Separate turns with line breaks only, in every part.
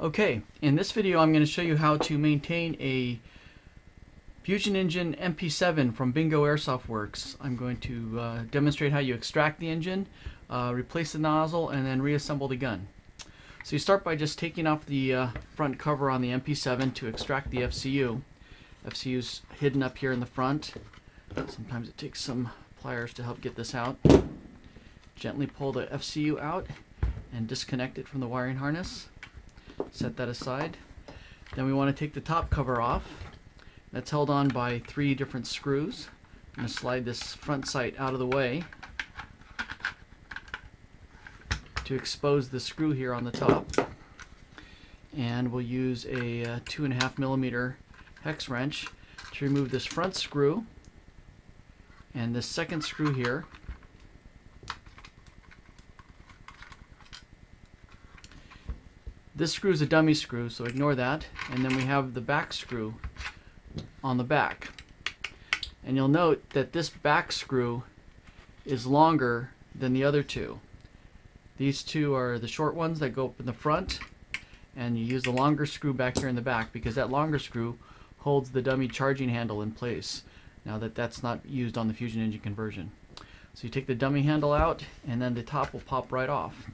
Okay, in this video I'm going to show you how to maintain a Fusion Engine MP7 from Bingo Airsoftworks. I'm going to demonstrate how you extract the engine, replace the nozzle, and then reassemble the gun. So you start by just taking off the front cover on the MP7 to extract the FCU. FCU's hidden up here in the front. Sometimes it takes some pliers to help get this out. Gently pull the FCU out and disconnect it from the wiring harness. Set that aside. Then we want to take the top cover off. That's held on by 3 different screws. I'm going to slide this front sight out of the way to expose the screw here on the top. And we'll use a 2.5mm hex wrench to remove this front screw and this second screw here. This screw is a dummy screw, so ignore that. And then we have the back screw on the back. And you'll note that this back screw is longer than the other two. These two are the short ones that go up in the front, and you use the longer screw back here in the back because that longer screw holds the dummy charging handle in place. Now that's not used on the Fusion Engine conversion. So you take the dummy handle out, and then the top will pop right off.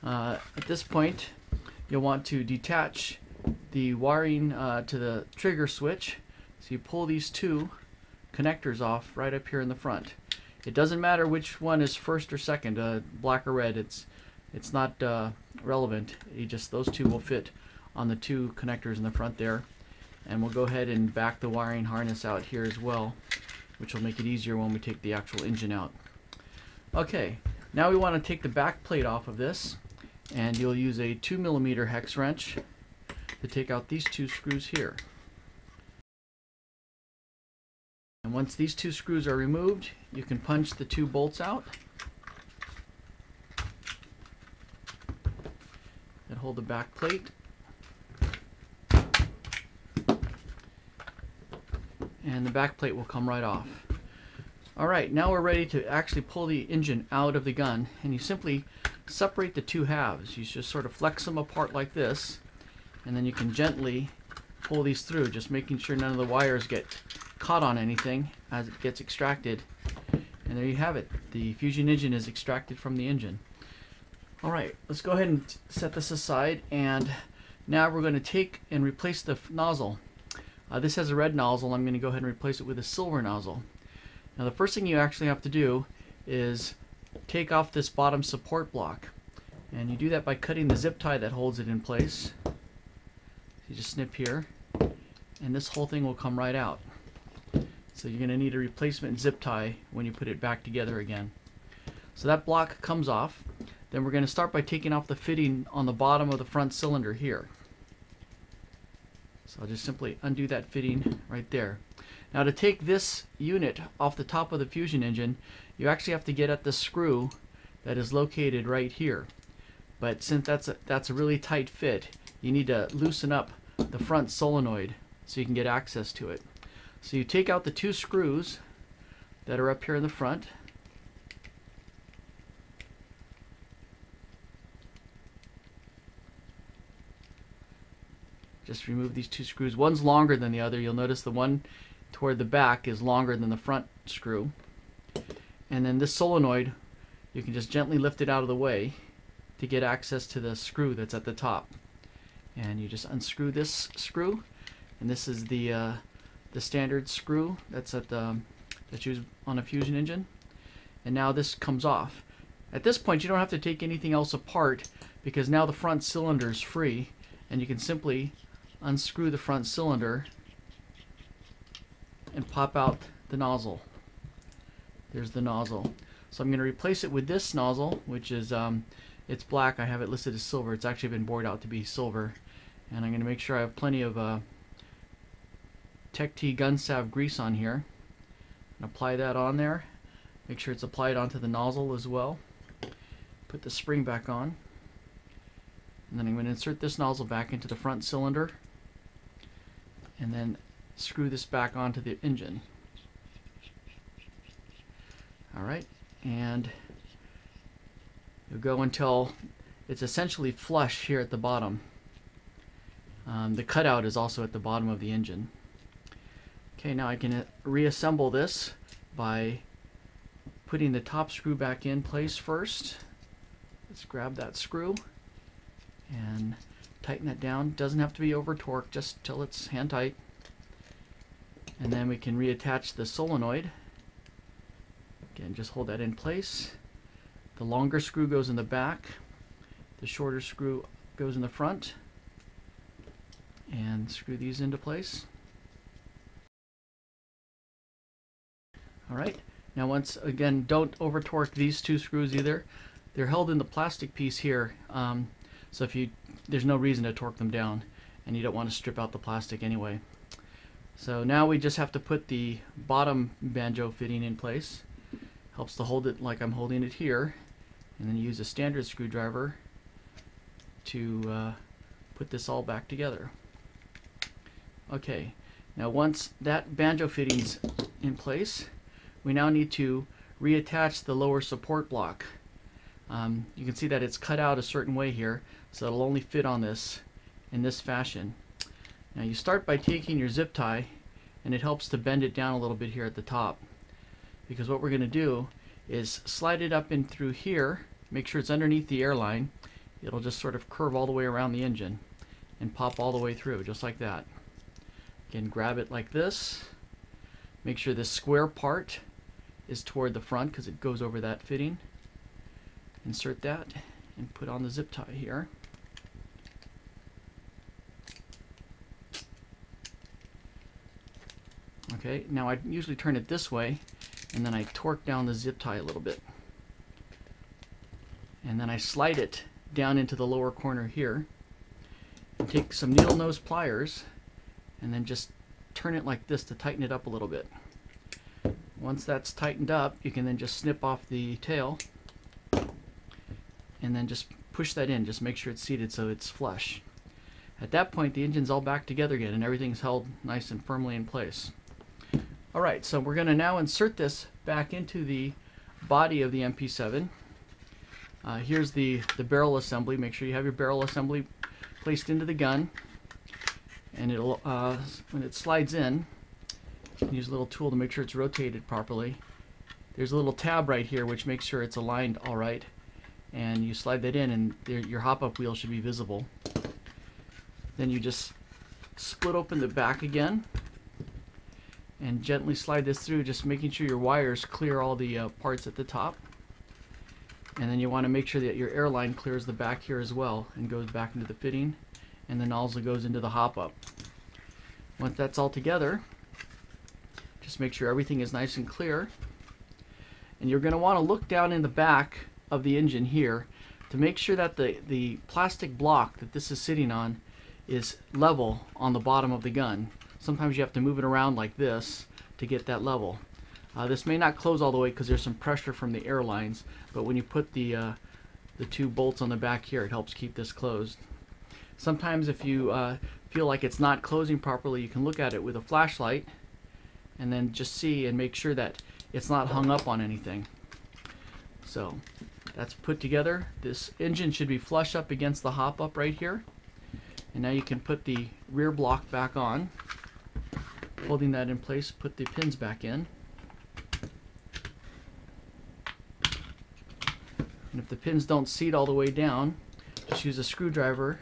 At this point, you'll want to detach the wiring to the trigger switch. So you pull these 2 connectors off right up here in the front. It doesn't matter which one is first or second, black or red. It's not relevant. Those 2 will fit on the 2 connectors in the front there. And we'll go ahead and back the wiring harness out here as well, which will make it easier when we take the actual engine out. Okay, now we want to take the back plate off of this. And you'll use a 2mm hex wrench to take out these 2 screws here. And once these 2 screws are removed, you can punch the 2 bolts out that hold the back plate. And the back plate will come right off. Alright, now we're ready to actually pull the engine out of the gun, and you simply separate the 2 halves. You just sort of flex them apart like this, and then you can gently pull these through, just making sure none of the wires get caught on anything as it gets extracted. And there you have it. The Fusion Engine is extracted from the engine. Alright, let's go ahead and set this aside, and now we're going to take and replace the nozzle. This has a red nozzle. I'm going to go ahead and replace it with a silver nozzle. Now the first thing you actually have to do is take off this bottom support block, and you do that by cutting the zip tie that holds it in place. You just snip here, and this whole thing will come right out. So you're going to need a replacement zip tie when you put it back together again. So that block comes off. Then we're going to start by taking off the fitting on the bottom of the front cylinder here. So I'll just simply undo that fitting right there. Now to take this unit off the top of the Fusion Engine, you actually have to get at the screw that is located right here. But since that's a really tight fit, you need to loosen up the front solenoid so you can get access to it. So you take out the 2 screws that are up here in the front. Just remove these 2 screws. One's longer than the other. You'll notice the one toward the back is longer than the front screw. And then this solenoid, you can just gently lift it out of the way to get access to the screw that's at the top. And you just unscrew this screw, and this is the standard screw that's used on a Fusion Engine. And now this comes off. At this point, you don't have to take anything else apart because now the front cylinder is free, and you can simply unscrew the front cylinder and pop out the nozzle. There's the nozzle. So I'm going to replace it with this nozzle, which is it's black. I have it listed as silver. It's actually been bored out to be silver. And I'm going to make sure I have plenty of Tech T gun salve grease on here. And apply that on there. Make sure it's applied onto the nozzle as well. Put the spring back on. And then I'm going to insert this nozzle back into the front cylinder. And then screw this back onto the engine. Alright, and you'll go until it's essentially flush here at the bottom. The cutout is also at the bottom of the engine. Okay, now I can reassemble this by putting the top screw back in place first. Let's grab that screw and tighten it down. Doesn't have to be over torqued, just till it's hand tight. And then we can reattach the solenoid. Again, just hold that in place. The longer screw goes in the back. The shorter screw goes in the front. And screw these into place. Alright, now once again, don't over torque these two screws either. They're held in the plastic piece here, so there's no reason to torque them down, and you don't want to strip out the plastic anyway. So now we just have to put the bottom banjo fitting in place. Helps to hold it like I'm holding it here, and then use a standard screwdriver to put this all back together. Okay, now once that banjo fitting's in place, we now need to reattach the lower support block. You can see that it's cut out a certain way here, so it'll only fit on this in this fashion. Now you start by taking your zip tie, and it helps to bend it down a little bit here at the top, because what we're going to do is slide it up in through here, make sure it's underneath the airline. It'll just sort of curve all the way around the engine and pop all the way through, just like that. Again, grab it like this. Make sure this square part is toward the front because it goes over that fitting. Insert that and put on the zip tie here. Okay, now I usually turn it this way, and then I torque down the zip tie a little bit. And then I slide it down into the lower corner here. And take some needle nose pliers and then just turn it like this to tighten it up a little bit. Once that's tightened up, you can then just snip off the tail and then just push that in. Just make sure it's seated so it's flush. At that point, the engine's all back together again and everything's held nice and firmly in place. Alright, so we're going to now insert this back into the body of the MP7. Here's the barrel assembly. Make sure you have your barrel assembly placed into the gun, and it'll when it slides in, you can use a little tool to make sure it's rotated properly. There's a little tab right here which makes sure it's aligned all right, and you slide that in and your hop-up wheel should be visible. Then you just split open the back again and gently slide this through, just making sure your wires clear all the parts at the top. And then you want to make sure that your airline clears the back here as well and goes back into the fitting, and the nozzle goes into the hop-up. Once that's all together, just make sure everything is nice and clear. And you're going to want to look down in the back of the engine here to make sure that the plastic block that this is sitting on is level on the bottom of the gun. Sometimes you have to move it around like this to get that level. This may not close all the way because there's some pressure from the airlines, but when you put the two bolts on the back here, it helps keep this closed. Sometimes if you feel like it's not closing properly, you can look at it with a flashlight and then just see and make sure that it's not hung up on anything. So that's put together. This engine should be flush up against the hop-up right here. And now you can put the rear block back on. Holding that in place, put the pins back in. And if the pins don't seat all the way down, just use a screwdriver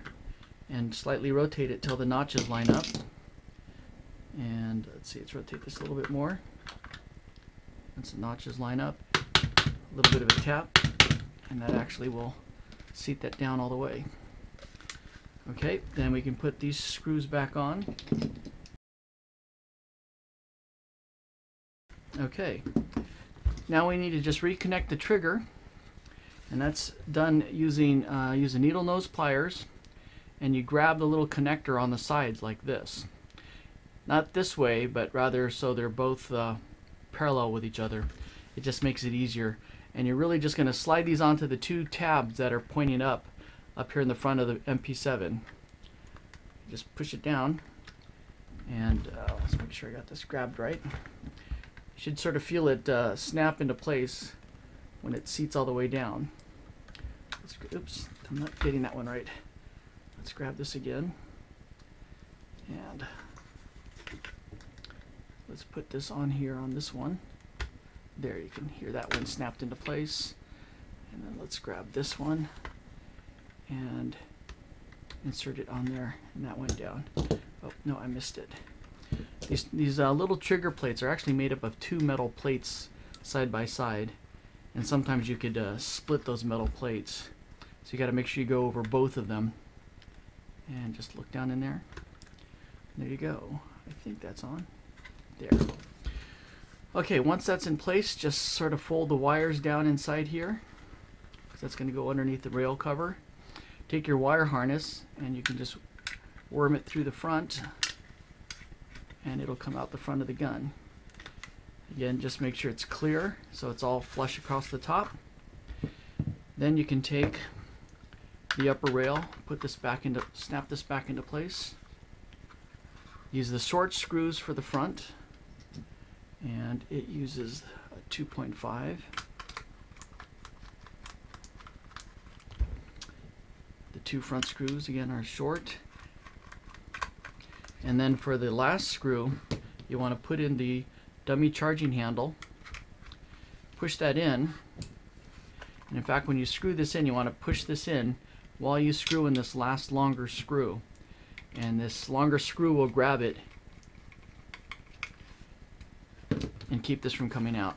and slightly rotate it till the notches line up. And let's see, let's rotate this a little bit more. Once the notches line up, a little bit of a tap, and that actually will seat that down all the way. Okay, then we can put these screws back on. Okay, now we need to just reconnect the trigger, and that's done using needle nose pliers, and you grab the little connector on the sides like this. Not this way, but rather so they're both parallel with each other. It just makes it easier, and you're really just going to slide these onto the two tabs that are pointing up here in the front of the MP7. Just push it down, and let's make sure I got this grabbed right. You should sort of feel it snap into place when it seats all the way down. Oops, I'm not getting that one right. Let's grab this again. And let's put this on here on this one. There, you can hear that one snapped into place. And then let's grab this one and insert it on there, and that went down. Oh no, I missed it. These little trigger plates are actually made up of two metal plates side by side, and sometimes you could split those metal plates. So you got to make sure you go over both of them, and just look down in there. There you go. I think that's on. There. Okay, once that's in place, just sort of fold the wires down inside here, because that's going to go underneath the rail cover. Take your wire harness and you can just worm it through the front, and it'll come out the front of the gun. Again, just make sure it's clear so it's all flush across the top. Then you can take the upper rail, snap this back into place. Use the short screws for the front, and it uses a 2.5. The two front screws again are short. And then for the last screw, you want to put in the dummy charging handle, push that in, and in fact when you screw this in, you want to push this in while you screw in this last longer screw, and this longer screw will grab it and keep this from coming out.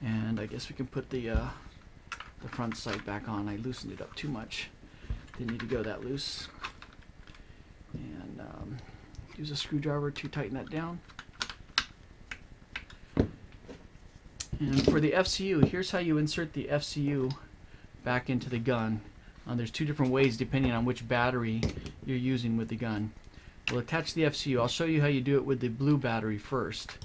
And I guess we can put the front sight back on. I loosened it up too much, didn't need to go that loose. And use a screwdriver to tighten that down. And for the FCU, here's how you insert the FCU back into the gun. There's two different ways depending on which battery you're using with the gun. We'll attach the FCU. I'll show you how you do it with the blue battery first.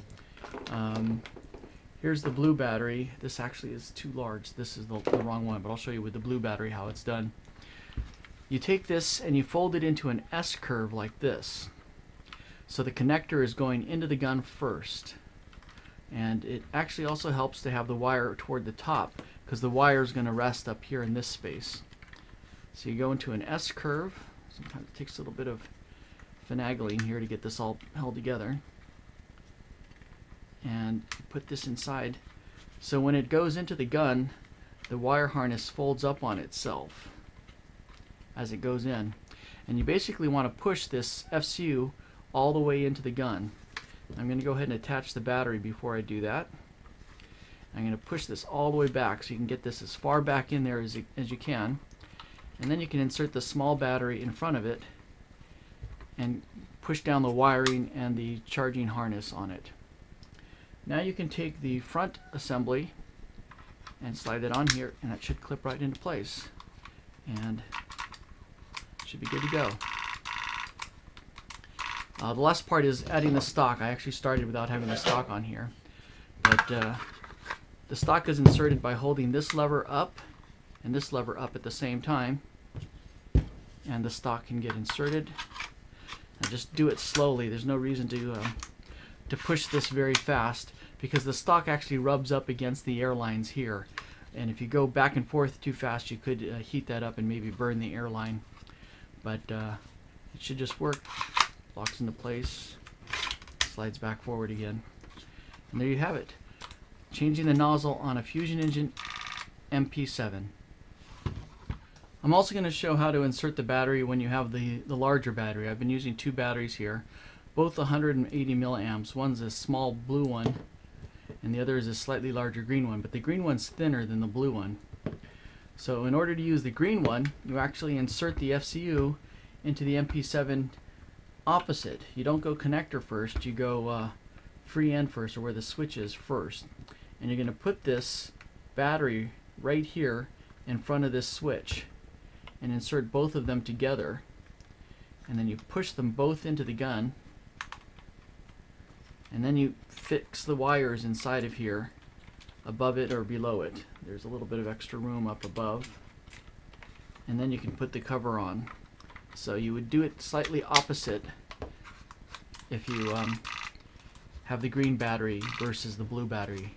Here's the blue battery. This actually is too large. This is the wrong one, but I'll show you with the blue battery how it's done. You take this and you fold it into an S curve like this. So the connector is going into the gun first. And it actually also helps to have the wire toward the top, because the wire is going to rest up here in this space. So you go into an S curve. Sometimes it takes a little bit of finagling here to get this all held together. And put this inside. So when it goes into the gun, the wire harness folds up on itself as it goes in. And you basically want to push this FCU all the way into the gun. I'm going to go ahead and attach the battery before I do that. I'm going to push this all the way back so you can get this as far back in there as you can. And then you can insert the small battery in front of it and push down the wiring and the charging harness on it. Now you can take the front assembly and slide it on here, and that should clip right into place. And should be good to go. The last part is adding the stock. I actually started without having the stock on here. But the stock is inserted by holding this lever up and this lever up at the same time. And the stock can get inserted. Now just do it slowly. There's no reason to push this very fast, because the stock actually rubs up against the airlines here. And if you go back and forth too fast, you could heat that up and maybe burn the airline. But it should just work. Locks into place, slides back forward again. And there you have it. Changing the nozzle on a Fusion Engine MP7. I'm also going to show how to insert the battery when you have the larger battery. I've been using two batteries here, both 180 milliamps. One's a small blue one, and the other is a slightly larger green one, but the green one's thinner than the blue one. So in order to use the green one, you actually insert the FCU into the MP7 opposite. You don't go connector first, you go free end first, or where the switch is first. And you're going to put this battery right here in front of this switch and insert both of them together, and then you push them both into the gun, and then you fix the wires inside of here, above it or below it. There's a little bit of extra room up above, and then you can put the cover on. So you would do it slightly opposite if you have the green battery versus the blue battery.